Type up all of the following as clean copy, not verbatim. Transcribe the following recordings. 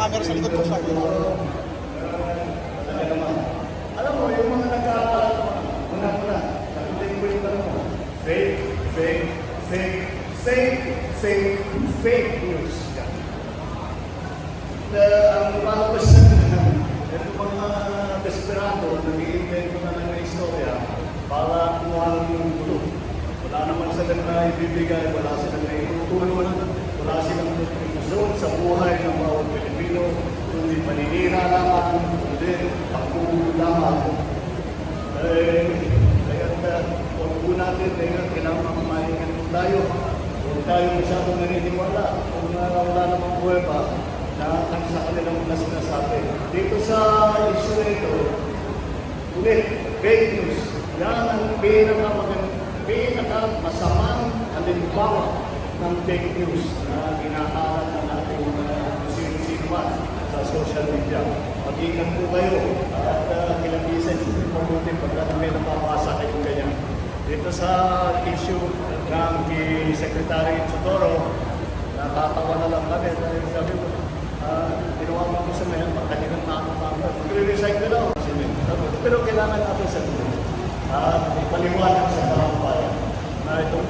camera sa likod ko siya. Alam mo, yung mga nagkakalat mo, muna, sabihin ko yung tanong mo, fake, fake, fake, fake, fake, fake news. Yan. Ang lumalabas na itong mga desperado, nag-i-invent ko na ng istorya para kumuha yung gulo. Wala naman silang na ibibigay, wala silang na itutulong, wala silang kontribusyon sa buhay ng bawat Pilipino, kundi paninira lamang, kundi pagkukulo lamang. Kaya huwag po natin, kailangan mamahingan po tayo. Huwag tayo masyadong naniniwala. Kung wala namang buhay pa, na sa kanilang mga sinasabi. Dito sa issue na ito, ulit, fake news. Yan ang pinakamasamang halimbawa ng fake news na ginakalat na natin sino-sino sa social media. Mag-ingat po kayo at kilabisan mabuti pagka may napapasa kayong ganyan. Dito sa issue ng Secretary Socorro, nakatawa na lang kami dahil sabi ko, ginawa mo ko sa mayan, pagkalilang makakapagod. Mag-recycle daw. Pero kailangan natin sa tuloy. Ipaliwanag sa kalambayan na itong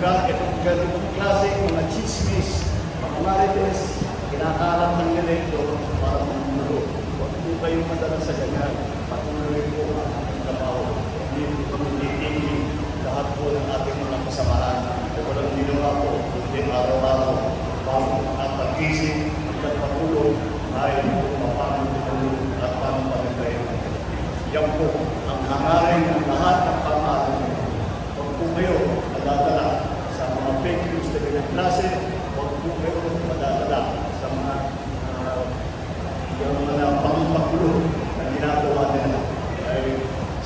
klase, mga chismis, mga marites, kinakalat ng ganito para mamulo. Huwag po kayong madala sa ganyan. Patuloy po ang trabaho. Hindi po kami titigil lahat po ng ating mga kasamahan. At walang ginawa po, hindi araw-araw, bago at pag-isip, pagpapulong, ay mapapulong at pamapagay. Yan po ang hangarin ng lahat ng pamahalaan. Huwag po kayo madadala sa mga fake news na ganyan klase. Huwag po kayo madadala sa mga pamapagulong na ginagawa nila.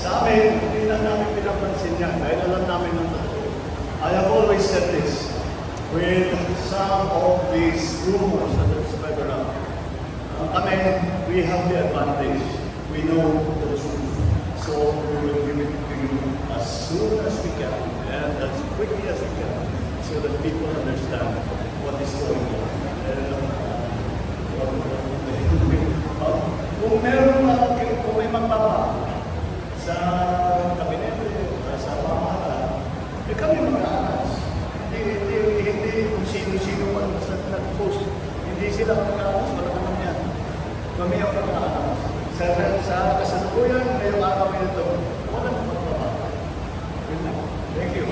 Sa amin, hindi na namin pinapansin yan dahil alam namin ng totoo. I have always said this with some of these rumors that are spread around. We have the advantage. We know the truth. So we will give it to you as soon as we can and as quickly as we can so that people understand what is going on. Kung may magpapa sa kabinete, sa pamahalaan, kami mag-aanas. Hindi kung sino-sino man basta nag-post. Hindi sila mag-aanas, wala naman yan. Kami ang mag-aanas. Sa kasalukuyan, ngayong araw ito, wala naman magpapa. Thank you.